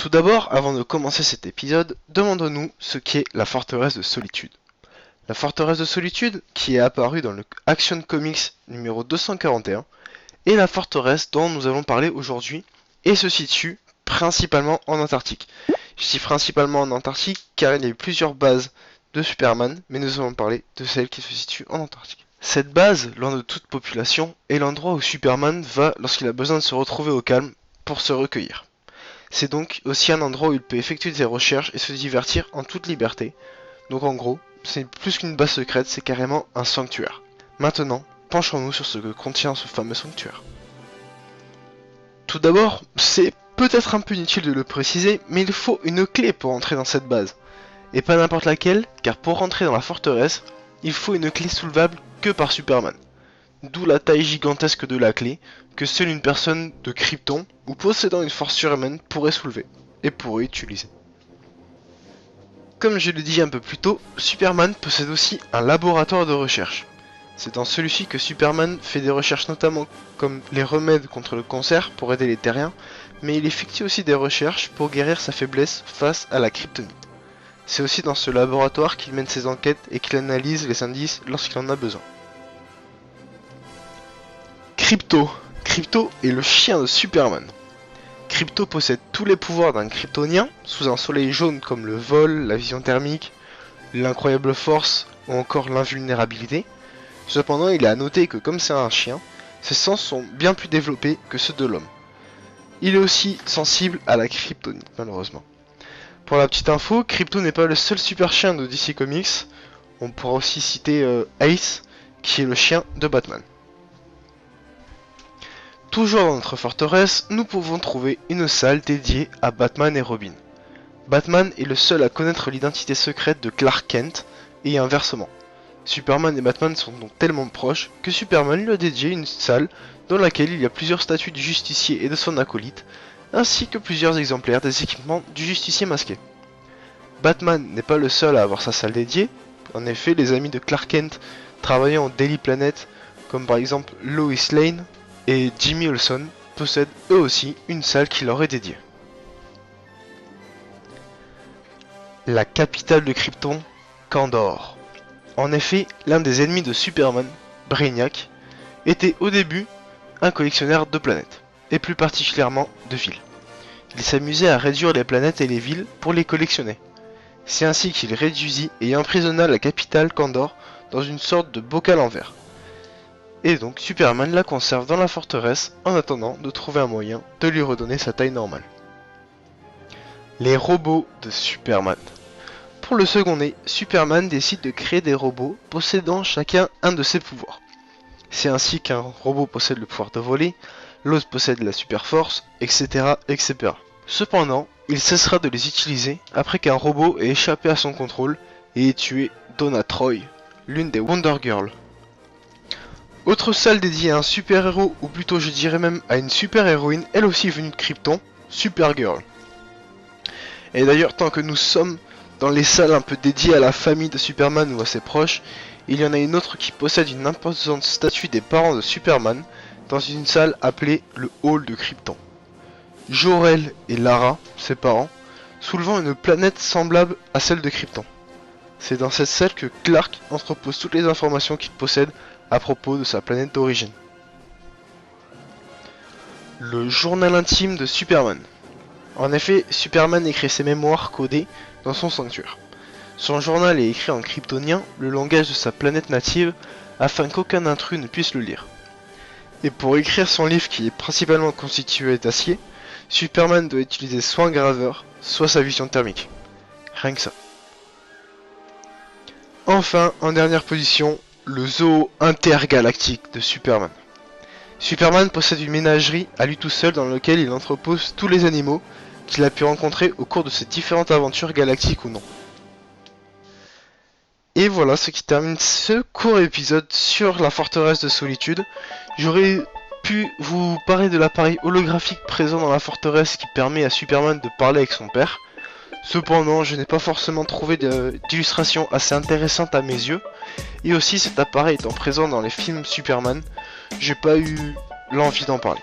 Tout d'abord, avant de commencer cet épisode, demandons-nous ce qu'est la forteresse de solitude. La forteresse de solitude, qui est apparue dans le Action Comics numéro 241, est la forteresse dont nous allons parler aujourd'hui et se situe principalement en Antarctique. Je dis principalement en Antarctique car il y a eu plusieurs bases de Superman, mais nous allons parler de celle qui se situe en Antarctique. Cette base, loin de toute population, est l'endroit où Superman va lorsqu'il a besoin de se retrouver au calme pour se recueillir. C'est donc aussi un endroit où il peut effectuer des recherches et se divertir en toute liberté. Donc en gros, c'est plus qu'une base secrète, c'est carrément un sanctuaire. Maintenant, penchons-nous sur ce que contient ce fameux sanctuaire. Tout d'abord, c'est peut-être un peu inutile de le préciser, mais il faut une clé pour entrer dans cette base. Et pas n'importe laquelle, car pour rentrer dans la forteresse, il faut une clé soulevable que par Superman. D'où la taille gigantesque de la clé, que seule une personne de Krypton ou possédant une force surhumaine pourrait soulever et pourrait utiliser. Comme je l'ai dit un peu plus tôt, Superman possède aussi un laboratoire de recherche. C'est dans celui-ci que Superman fait des recherches notamment comme les remèdes contre le cancer pour aider les terriens, mais il effectue aussi des recherches pour guérir sa faiblesse face à la kryptonite. C'est aussi dans ce laboratoire qu'il mène ses enquêtes et qu'il analyse les indices lorsqu'il en a besoin. Krypto. Krypto est le chien de Superman. Krypto possède tous les pouvoirs d'un kryptonien, sous un soleil jaune comme le vol, la vision thermique, l'incroyable force ou encore l'invulnérabilité. Cependant, il est à noter que comme c'est un chien, ses sens sont bien plus développés que ceux de l'homme. Il est aussi sensible à la kryptonite, malheureusement. Pour la petite info, Krypto n'est pas le seul super chien de DC Comics. On pourra aussi citer Ace, qui est le chien de Batman. Toujours dans notre forteresse, nous pouvons trouver une salle dédiée à Batman et Robin. Batman est le seul à connaître l'identité secrète de Clark Kent, et inversement. Superman et Batman sont donc tellement proches que Superman lui a dédié une salle dans laquelle il y a plusieurs statues du justicier et de son acolyte, ainsi que plusieurs exemplaires des équipements du justicier masqué. Batman n'est pas le seul à avoir sa salle dédiée, en effet les amis de Clark Kent travaillant au Daily Planet, comme par exemple Lois Lane et Jimmy Olsen, possèdent eux aussi une salle qui leur est dédiée. La capitale de Krypton, Kandor. En effet, l'un des ennemis de Superman, Brainiac, était au début un collectionneur de planètes, et plus particulièrement de villes. Il s'amusait à réduire les planètes et les villes pour les collectionner. C'est ainsi qu'il réduisit et emprisonna la capitale Kandor dans une sorte de bocal en verre. Et donc Superman la conserve dans la forteresse en attendant de trouver un moyen de lui redonner sa taille normale. Les robots de Superman. Pour le seconder, Superman décide de créer des robots possédant chacun un de ses pouvoirs. C'est ainsi qu'un robot possède le pouvoir de voler, l'autre possède la super force, etc., etc. Cependant, il cessera de les utiliser après qu'un robot ait échappé à son contrôle et ait tué Donna Troy, l'une des Wonder Girls. Autre salle dédiée à un super-héros, ou plutôt je dirais même à une super-héroïne, elle aussi venue de Krypton, Supergirl. Et d'ailleurs, tant que nous sommes dans les salles un peu dédiées à la famille de Superman ou à ses proches, il y en a une autre qui possède une imposante statue des parents de Superman dans une salle appelée le Hall de Krypton. Jor-El et Lara, ses parents, soulevant une planète semblable à celle de Krypton. C'est dans cette salle que Clark entrepose toutes les informations qu'il possède à propos de sa planète d'origine. Le journal intime de Superman. En effet, Superman écrit ses mémoires codées dans son sanctuaire. Son journal est écrit en kryptonien, le langage de sa planète native, afin qu'aucun intrus ne puisse le lire. Et pour écrire son livre qui est principalement constitué d'acier, Superman doit utiliser soit un graveur, soit sa vision thermique. Rien que ça. Enfin, en dernière position, le zoo intergalactique de Superman. Superman possède une ménagerie à lui tout seul dans laquelle il entrepose tous les animaux qu'il a pu rencontrer au cours de ses différentes aventures galactiques ou non. Et voilà ce qui termine ce court épisode sur la forteresse de solitude. J'aurais pu vous parler de l'appareil holographique présent dans la forteresse qui permet à Superman de parler avec son père. Cependant, je n'ai pas forcément trouvé d'illustration assez intéressante à mes yeux. Et aussi cet appareil étant présent dans les films Superman, j'ai pas eu l'envie d'en parler.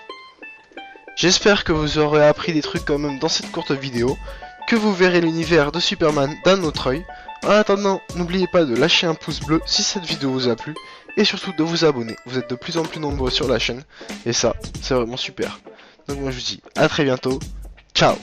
J'espère que vous aurez appris des trucs quand même dans cette courte vidéo, que vous verrez l'univers de Superman d'un autre œil. En attendant, n'oubliez pas de lâcher un pouce bleu si cette vidéo vous a plu, et surtout de vous abonner. Vous êtes de plus en plus nombreux sur la chaîne, et ça, c'est vraiment super. Donc moi je vous dis à très bientôt, ciao.